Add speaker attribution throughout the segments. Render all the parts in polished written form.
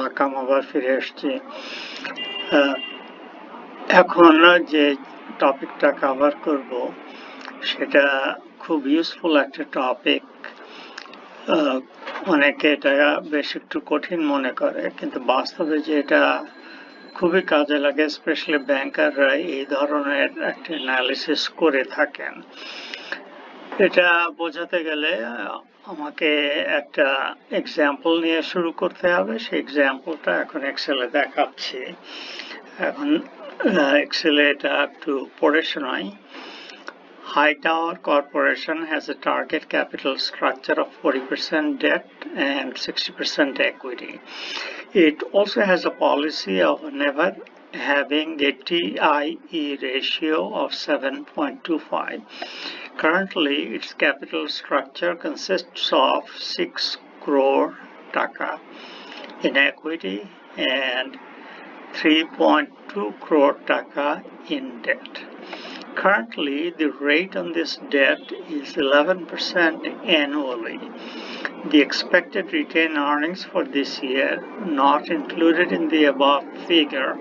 Speaker 1: Welcome, আবার ফিরে এসেছি। এখন যে টপিকটা কভার করব সেটা খুব ইউজফুল একটা টপিক। অনেকে এটা বেশ একটু কঠিন মনে করে, কিন্তু বাস্তবে যে এটা খুবই কাজে লাগে, স্পেশালি ব্যাংকাররা এই ধরনের একটা অ্যানালিসিস করে থাকেন। এটা বোঝাতে গেলে আমাকে একটা এক্সাম্পল নিয়ে শুরু করতে হবে। সেই এক্সাম্পলটা এখন এক্সেলে দেখাচ্ছি। এখন এক্সেলে এটা একটু পড়ে শোনাই। Hightower Corporation has a target capital structure of 40% debt and 60% equity. It also has a policy of never having a TIE ratio of 7.25. Currently, its capital structure consists of 6 crore taka in equity and 3.2 crore taka in debt. Currently, the rate on this debt is 11% annually. The expected retained earnings for this year, not included in the above figure,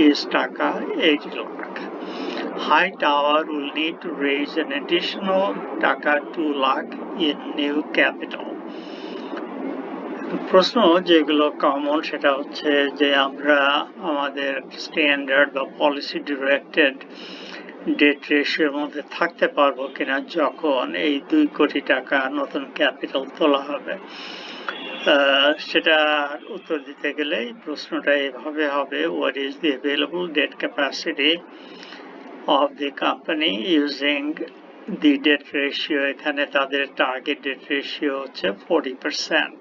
Speaker 1: is taka 80 lakh. Hightower will need to raise an additional taka 2 lakh in new capital. প্রশ্ন যেগুলো common সেটা হচ্ছে যে আমরা আমাদের standard বা policy directed date রেশিওর মধ্যে থাকতে পারবো কিনা যখন এই 2 কোটি টাকা নতুন ক্যাপিটাল তোলা হবে। সেটা উত্তর দিতে গেলে এই প্রশ্নটা এভাবে হবে, what is the available debt capacity of the company using the debt ratio. এখানে তাদের টার্গেট ডেট রেশিও হচ্ছে 40%।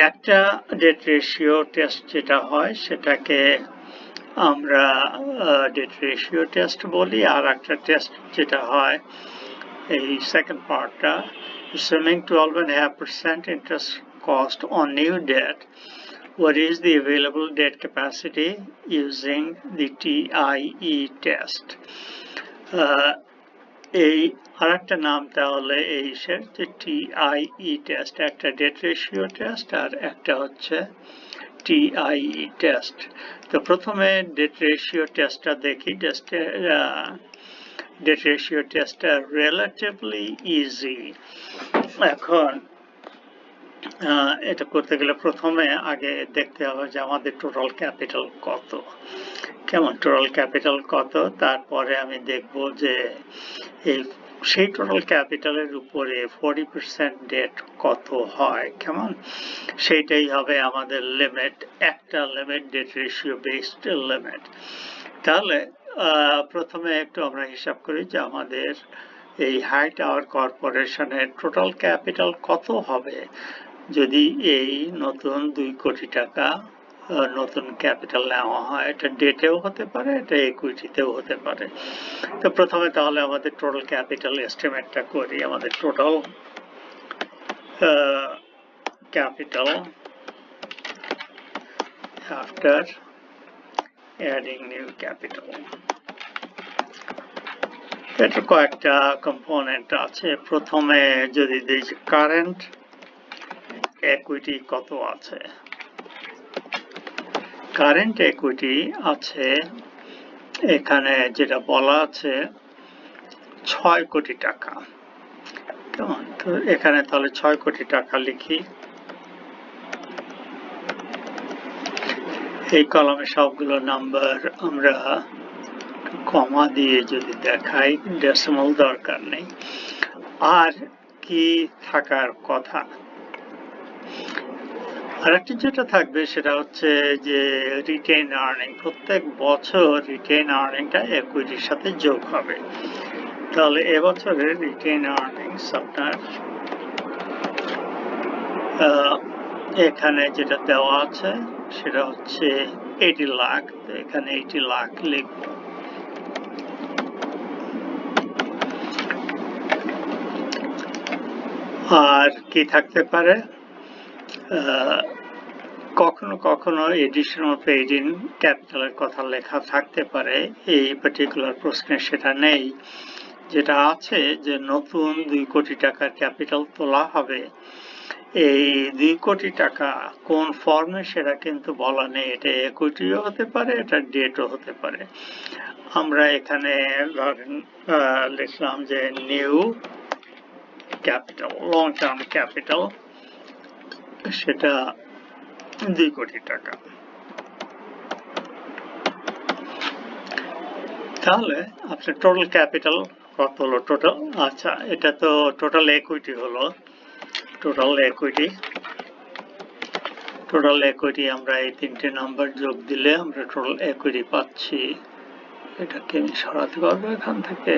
Speaker 1: একটা ডেট রেশিও টেস্ট যেটা হয় সেটাকে আমরা ডেট রেশিও টেস্ট বলি, আর একটা টেস্ট যেটা হয় এই সেকেন্ড পার্টটা, assuming 12.5% interest cost on new debt, what is the available debt capacity using the TIE test? এই আরেকটা নাম তাহলে এই যে TIE টেস্ট, একটা ডেট রেশিও টেস্ট আর একটা হচ্ছে TIE টেস্ট। তো প্রথমে ডেট রেশিও টেস্টটা দেখি। ডেট রেশিও টেস্টটা রিলেটিভলি ইজি। এখন এটা করতে গেলে প্রথমে আগে দেখতে হবে যে আমাদের টোটাল ক্যাপিটাল কত, কেমন টোটাল ক্যাপিটাল কত, তারপরে আমি দেখব যে সেই টোটাল ক্যাপিটালের উপরে 40% ডেট কত হয়, কেমন সেইটাই হবে আমাদের লিমিট, একটা limit, debt ratio based limit. তাহলে প্রথমে একটু আমরা হিসাব করি যে আমাদের এই হাইটাওয়ার কর্পোরেশনের টোটাল ক্যাপিটাল কত হবে যদি এই নতুন 2 কোটি টাকা নতুন ক্যাপিটাল নেওয়া হয়। এটা ডেটেও হতে পারে, এটা ইকুইটিতেও হতে পারে। তো প্রথমে তাহলে আমাদের টোটাল ক্যাপিটাল এস্টিমেটটা করি। আমাদের total capital after adding new capital, এটা কয়েকটা কম্পোনেন্ট আছে। প্রথমে যদি দেখি কারেন্ট equity কত আছে, কারেন্ট equity আছে এখানে যেটা বলা আছে 6 কোটি টাকা, কেমন। তো এখানে তাহলে 6 কোটি টাকা লিখি। এই কলামে সবগুলো নাম্বার আমরা কমা দিয়ে যদি দেখাই, ডেসিমাল দরকার নেই। আর কি থাকার কথা, আরেকটি যেটা থাকবে সেটা হচ্ছে যে রিটেইন আর্নিং। প্রত্যেক বছর রিটেইন আর্নিংটা ইকুইটির সাথে যোগ হবে। তাহলে এবছরের রিটেইন আর্নিংস আপনার এখানে যেটা দেওয়া আছে সেটা হচ্ছে 80 লাখ। তো এখানে 80 লাখ লিখব। আর কি থাকতে পারে, কখনো কখনো এডিশনাল পেইড ইন ক্যাপিটালের কথা লেখা থাকতে পারে। এই পার্টিকুলার প্রশ্নে সেটা নেই। যেটা আছে যে নতুন 2 কোটি টাকার ক্যাপিটাল তোলা হবে, এই 2 কোটি টাকা কোন ফর্মে সেটা কিন্তু বলা নেই। এটা ইকুইটিও হতে পারে, এটা ডেটও হতে পারে। আমরা এখানে ধরেন লিখলাম যে new capital, long term capital, সেটা 2 কোটি টাকা। তাহলে আপনার টোটাল ক্যাপিটাল কত হলো? টোটাল, আচ্ছা এটা তো টোটাল ইকুইটি হলো। টোটাল ইকুইটি আমরা এই 3টে নাম্বার যোগ দিলে আমরা টোটাল ইকুইটি পাচ্ছি। এটাকে আমি সরাতে পারবো এখান থেকে?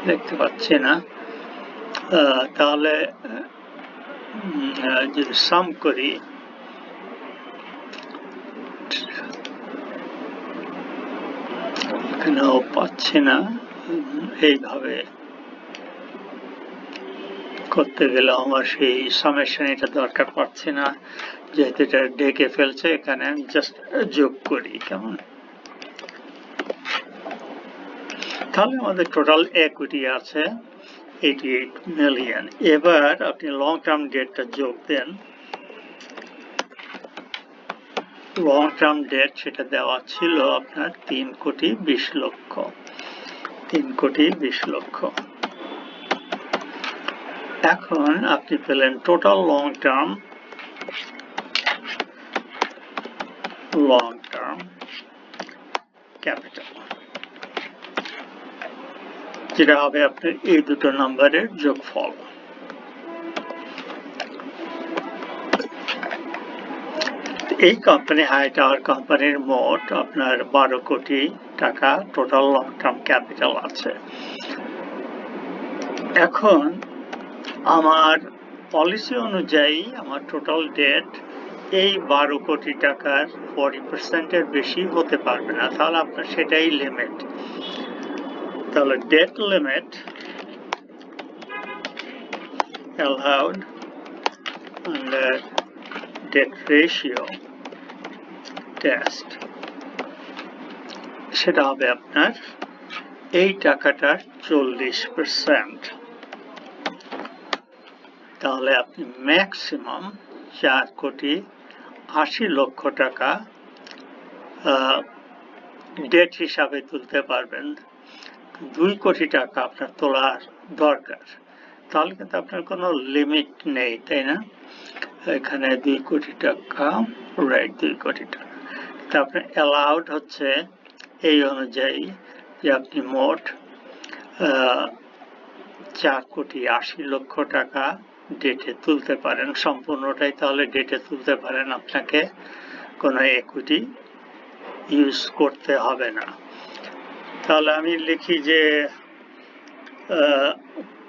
Speaker 1: দেখতে পাচ্ছি না। তাহলে যদি সাম করি, এখানেও পাচ্ছি না। এইভাবে করতে গেলে আমার সেই সামেশন এটা দরকার পাচ্ছি না, যেহেতু এটা ডেকে ফেলছে। এখানে আমি জাস্ট যোগ করি, কেমন? তাহলে আমাদের টোটাল ইকুইটি আছে 88 মিলিয়ন। এবার আপনি লং টার্ম ডেটটা যোগ দেন। লং টার্ম ডেট সেটা দেওয়া ছিল আপনার 3 কোটি 20 লক্ষ। 3 কোটি 20 লক্ষ। এখন আপনি পেলেন টোটাল লং টার্ম ক্যাপিটাল, যেটা হবে আপনার এই দুটো নাম্বারের যোগফল। এই কোম্পানি, হাই টাওয়ার কোম্পানির মোট আপনার 12 কোটি টাকা টোটাল লং টার্ম ক্যাপিটাল আছে। এখন আমার পলিসি অনুযায়ী আমার টোটাল ডেট এই 12 কোটি টাকার 40% বেশি হতে পারবে না। তাহলে আপনার সেটাই লিমিট। তাহলে debt limit allowed under debt ratio test, সেটা হবে আপনার এই টাকাটার 40%। তাহলে আপনি ম্যাক্সিমাম 4 কোটি 80 লক্ষ টাকা ডেট হিসাবে তুলতে পারবেন। 2 কোটি টাকা আপনার তোলার দরকার। তাহলে কিন্তু আপনার কোনো লিমিট নেই, তাই না? এখানে 2 কোটি টাকা, রাইট, 2 কোটি টাকা। তা আপনার অ্যালাউড হচ্ছে এই অনুযায়ী যে আপনি মোট 4 কোটি 80 লক্ষ টাকা ডেটে তুলতে পারেন, সম্পূর্ণটাই তাহলে ডেটে তুলতে পারেন, আপনাকে কোনো ইকুইটি ইউজ করতে হবে না। তাহলে আমি লিখি যে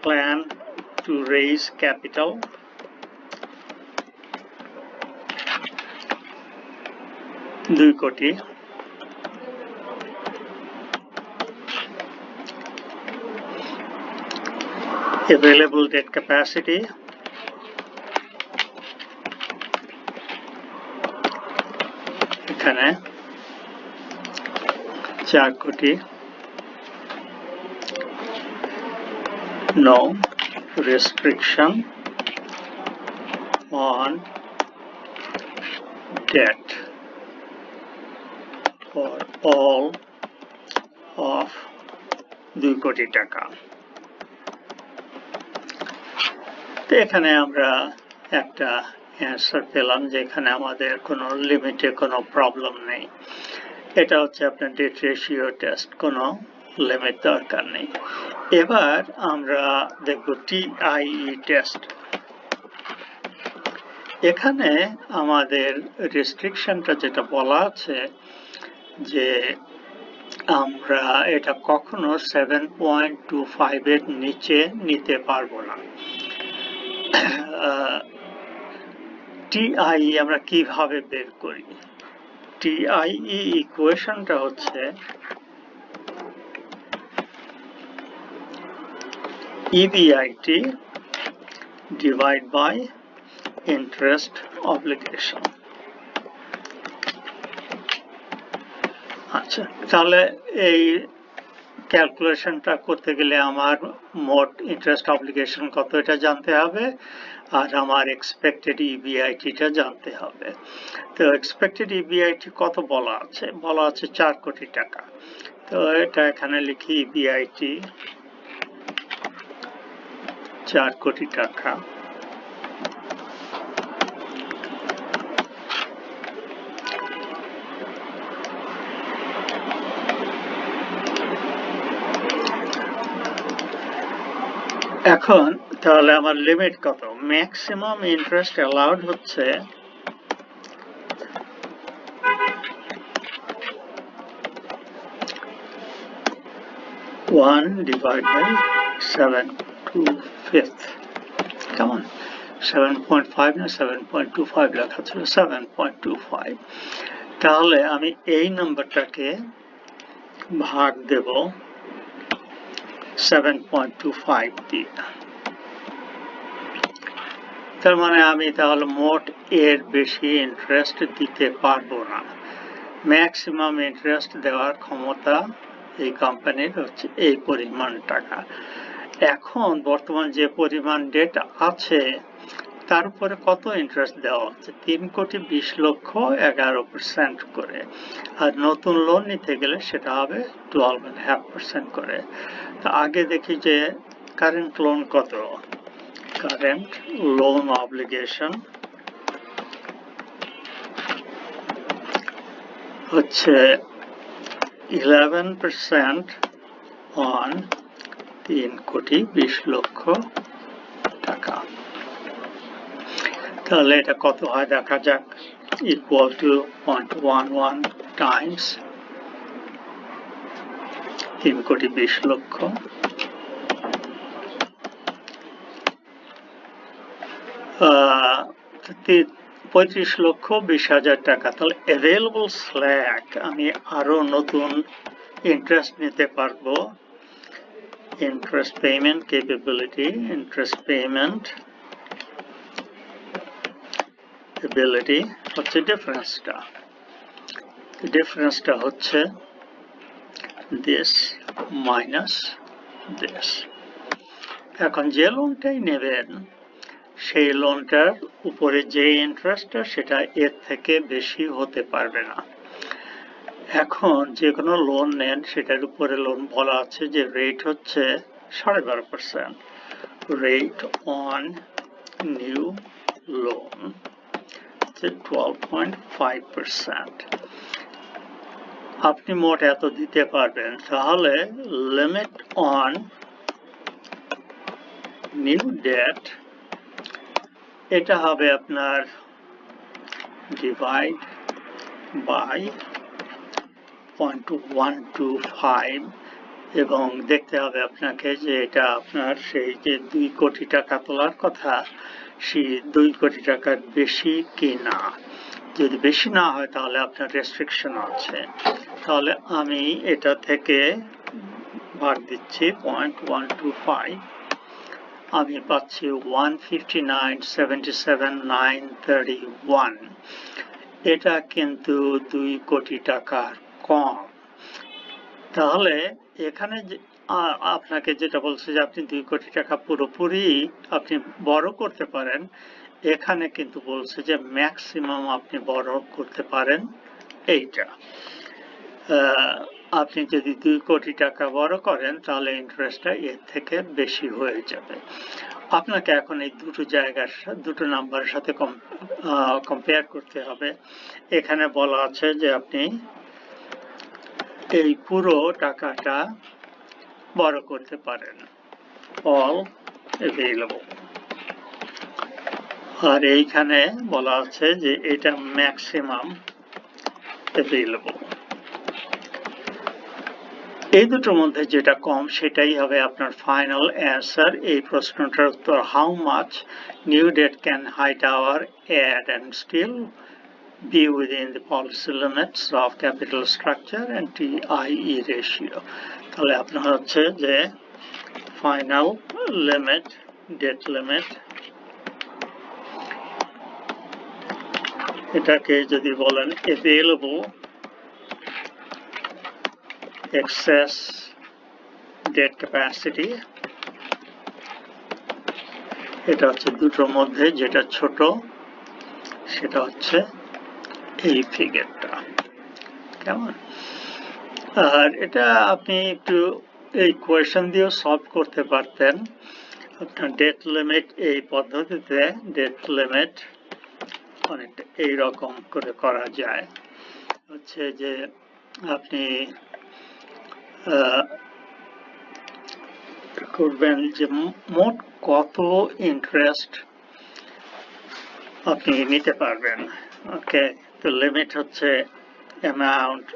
Speaker 1: প্ল্যান টু রেইজ ক্যাপিটাল, $2 কোটি। Available debt capacity এখানে 4 কোটি। No restriction on debt for all of 2 কোটি টাকা। তো এখানে আমরা একটা অ্যান্সার পেলাম যে এখানে আমাদের কোনো লিমিটে কোনো প্রবলেম নেই। এটা হচ্ছে আপনার ডেট রেশিও টেস্ট, কোনো লিমিট দরকার নেই। এবার আমরা দেখব টিআইই টেস্ট। এখানে আমাদের রেস্ট্রিকশনটা যেটা বলা আছে যে আমরা এটা কখনো 7.25 এর নিচে নিতে পারবো না। টিআইই আমরা কিভাবে বের করি? টিআইই ইকুয়েশনটা হচ্ছে EBIT divide by interest obligation. আচ্ছা, তাহলে এই ক্যালকুলেশনটা করতে গেলে আমার মোট ইন্টারেস্ট অব্লিগেশন কত এটা জানতে হবে, আর আমার এক্সপেক্টেড ইবিআইটিটা জানতে হবে। তো এক্সপেক্টেড ইবিআইটি কত বলা আছে? বলা আছে 4 কোটি টাকা। তো এটা এখানে লিখি ইবিআইটি 4 কোটি টাকা। এখন তাহলে আমার লিমিট কত? ম্যাক্সিমাম ইন্টারেস্ট অ্যালাউড হচ্ছে 1/7/2/5। কেমন? 7.5 না 7.25 লেখা ছিল, 7.25। তাহলে আমি এই নাম্বারটাকে ভাগ দেব 7.25 দিয়ে। তার মানে আমি তাহলে মোট এর বেশি ইন্টারেস্ট দিতে পারবো না। ম্যাক্সিমাম ইন্টারেস্ট দেওয়ার ক্ষমতা এই কোম্পানির হচ্ছে এই পরিমাণ টাকা। এখন বর্তমান যে পরিমাণ ডেট আছে তার উপরে কত ইন্টারেস্ট দেওয়া হচ্ছে? 3,20,11,% করে। আর নতুন লোন নিতে গেলে সেটা হবে 12.5% করে। তো আগে দেখি যে কারেন্ট লোন কত। কারেন্ট লোন অব্লিগেশন হচ্ছে 11% অন 3,20,00,000 টাকা। তাহলে এটা কত হয় দেখা যাক। Equal to 0.11 Times 3,20,00,000। 35,20,000 টাকা। তাহলে অ্যাভেলেবল স্ল্যাক আমি আরো নতুন ইন্টারেস্ট নিতে পারবো। Interest payment capability, interest payment ability হচ্ছে ডিফারেন্সটা। ডিফারেন্সটা হচ্ছে দিস মাইনাস দিস। এখন যে লোনটাই নেবেন সেই লোনটার উপরে যে ইন্টারেস্টটা সেটা এর থেকে বেশি হতে পারবে না। এখন যে কোনো লোন নেন সেটার উপরে লোন বলা আছে যে রেট হচ্ছে 12.5%। Rate on new loan 12.5%। আপনি মোট এত দিতে পারবেন। তাহলে লিমিট অন নিউ ডেট এটা হবে আপনার ডিভাইড বাই 0.125 এবং দেখতে হবে আপনাকে যে এটা আপনার সেই যে 2 কোটি টাকা তোলার কথা সেই 2 কোটি টাকার বেশি কি না। যদি বেশি না হয় তাহলে আপনার রেস্ট্রিকশন আছে। তাহলে আমি এটা থেকে ভাগ দিচ্ছি 0.125। আমি পাচ্ছি 159,77,931। এটা কিন্তু 2 কোটি টাকার কম। তাহলে এখানে আপনাকে যেটা বলছে যে আপনি 2 কোটি টাকা পুরোপুরি আপনি বড় করতে পারেন, এখানে কিন্তু বলছে যে ম্যাক্সিমাম আপনি বড় করতে পারেন এইটা। আপনি যদি 2 কোটি টাকা বড় করেন তাহলে ইন্টারেস্টটা এর থেকে বেশি হয়ে যাবে। আপনাকে এখন এই দুটো নাম্বারের সাথে কম্পেয়ার করতে হবে। এখানে বলা আছে যে আপনি এই পুরো টাকাটা বড় করতে পারেন, অল অ্যাভেলেবল। আর এইখানে বলা আছে যে এটা ম্যাক্সিমাম অ্যাভেলেবল। এই দুটোর মধ্যে যেটা কম সেটাই হবে আপনার ফাইনাল অ্যান্সার। এই প্রশ্নটার উত্তর how much new debt can High Tower add and still be within the policy limits of capital structure and TIE ratio. তাহলে আপনার হচ্ছে যে ফাইনাল লিমিট ডেট লিমিট এটাকে যদি বলেন available excess ডেট ক্যাপাসিটি, এটা হচ্ছে দুটোর মধ্যে যেটা ছোট, সেটা হচ্ছে এই ফিগারটা। কেমন? আর এটা আপনি একটু এই কোয়েশন দিয়েও সলভ করতে পারতেন। আপনার ডেট লিমিট এই পদ্ধতিতে ডেট লিমিট অনেকটা এইরকম করে করা যায়, হচ্ছে যে আপনি করবেন যে মোট কত ইন্টারেস্ট আপনি নিতে পারবেন। ওকে, তো লিমিট হচ্ছে অ্যামাউন্ট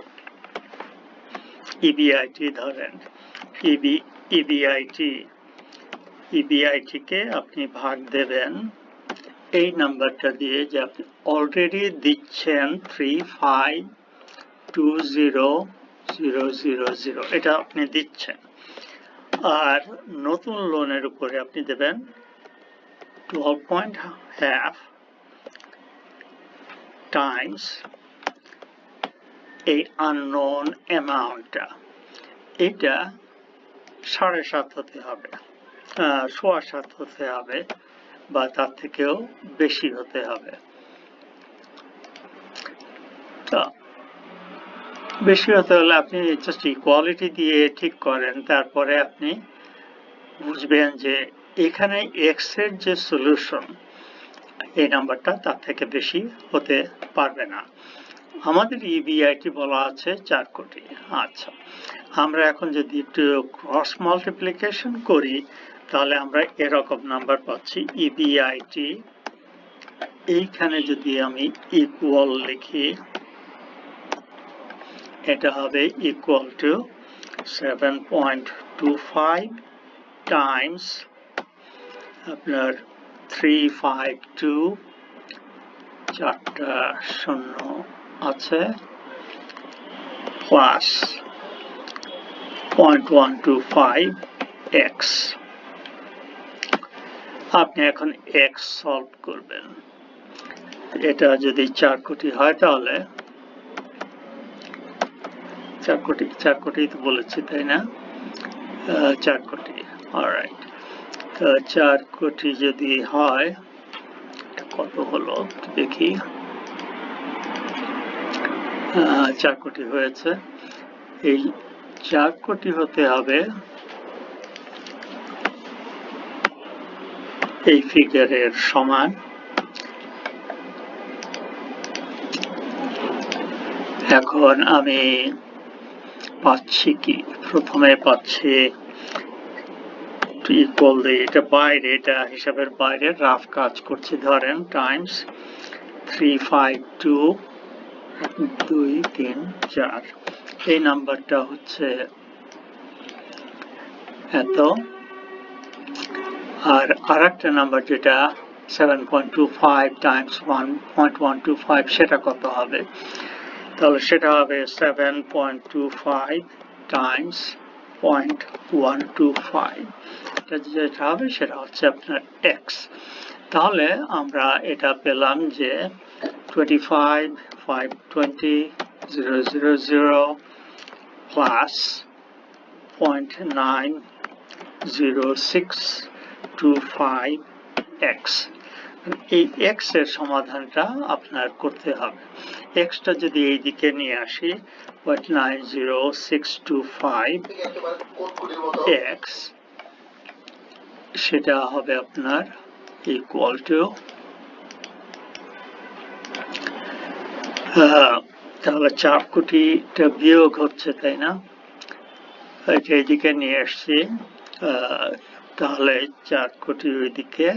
Speaker 1: ইবিআইটি, ধরেন ইবিআইটি কে আপনি ভাগ দেবেন এই নাম্বারটা দিয়ে যে আপনি অলরেডি দিচ্ছেন 3520000, এটা আপনি দিচ্ছেন। আর নতুন লোনের উপরে আপনি দেবেন 12.5 টাইমস এই আননোন অ্যামাউন্টটা, এটা 7.5 হতে হবে, 7.25 হতে হবে, বা তার থেকেও বেশি হতে হবে। তো বেশি হতে হলে আপনি জাস্ট ইকুয়ালিটি দিয়ে ঠিক করেন, তারপরে আপনি বুঝবেন যে এখানে এক্স এর যে সলিউশন এই নাম্বারটা তার থেকে বেশি হতে পারবে না। আমাদের ইবিআইটি বলা আছে 4 কোটি। আচ্ছা, আমরা এখন যদি একটু ক্রস মাল্টিপ্লিকেশন করি তাহলে আমরা এরকম নাম্বার পাচ্ছি। ইবিআইটি এইখানে যদি আমি ইকুয়াল লিখি, এটা হবে ইকুয়াল টু 7.25 টাইমস আপনার 352, 4টা শূন্য আছে, প্লাস 0.125x। আপনি এখন x সলভ করবেন। এটা যদি 4 কোটি হয় তাহলে 4 কোটি তো বলেছি, তাই না? 4 কোটি। অলরাইট, তো 4 কোটি যদি হয় কত হলো দেখি। 4 কোটি হয়েছে। এই 4 কোটি হতে হবে এই ফিগারের সমান। এখন আমি পাচ্ছি কি, প্রথমে পাচ্ছি ইকুয়াল দিয়ে, এটা বাইরে, এটা হিসাবের বাইরে রাফ কাজ করছি, ধরেন টাইমস 352.234, এই নাম্বারটা হচ্ছে এত। আর আরেকটা নাম্বার যেটা 7.25 টাইমস 1.125, সেটা কত হবে? তাহলে সেটা হবে 7.25 টাইমস 0.125, যেটা হবে সেটা হচ্ছে আপনার x। তাহলে আমরা এটা পেলাম যে 25,520,000 প্লাস 0.90625x। এই x এর সমাধানটা আপনার করতে হবে। x টা যদি এই দিকে নিয়ে আসি, 0.90625x, সেটা হবে আপনার ইকুয়াল টু, তাহলে 4 কোটিটা বিয়োগ হচ্ছে, তাই না? এটা এইদিকে নিয়ে আসছি, তাহলে 4 কোটি ওইদিকে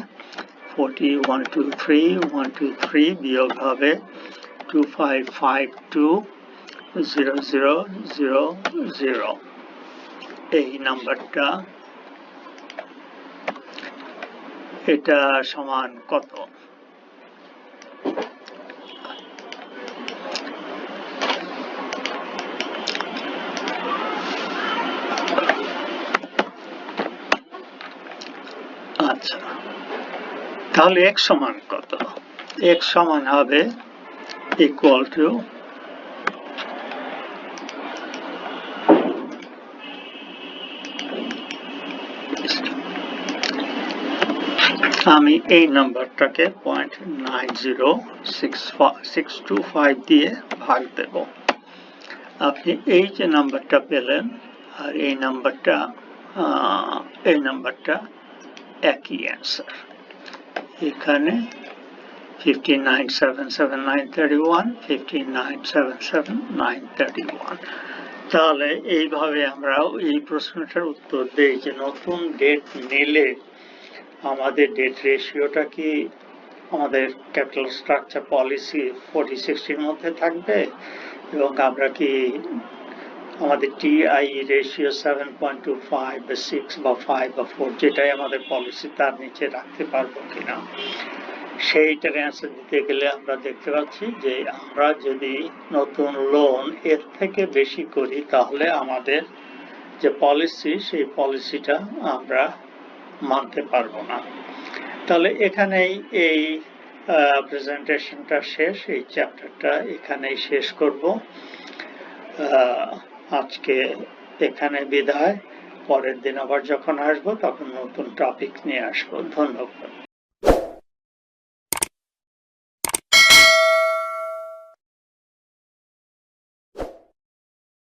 Speaker 1: 4123 বিয়োগ হবে 25520000, এই নাম্বারটা। এটা সমান কত? আচ্ছা, তাহলে x সমান কত? x সমান হবে ইকুয়াল টু আমি এই নাম্বারটাকে 0.90625 দিয়ে ভাগ দেব। আপনি এই যে নাম্বারটা পেলেন আর এই নাম্বারটা একই অ্যান্সার। এখানে 59,77,931, 59,77,931। তাহলে এইভাবে আমরা এই প্রশ্নটার উত্তর দেই যে নতুন ডেট নিলে আমাদের ডেট রেশিওটা কি আমাদের ক্যাপিটাল স্ট্রাকচার পলিসি 40-60 মধ্যে থাকবে, এবং আমরা কি আমাদের টিআই রেশিও 7.25 বা 6 বা 5 বা 4 যেটাই আমাদের পলিসি তার নিচে রাখতে পারবো কিনা। সেইটার অ্যান্সার দিতে গেলে আমরা দেখতে পাচ্ছি যে আমরা যদি নতুন লোন এর থেকে বেশি করি তাহলে আমাদের যে পলিসি সেই পলিসিটা আমরা মানতে পারবো না। তাহলে এখানেই এই প্রেজেন্টেশনটা শেষ, এই চ্যাপ্টারটা এখানেই শেষ করব। আজকে এখানে বিদায়। পরের দিন আবার যখন আসবো তখন নতুন টপিক নিয়ে আসবো। ধন্যবাদ।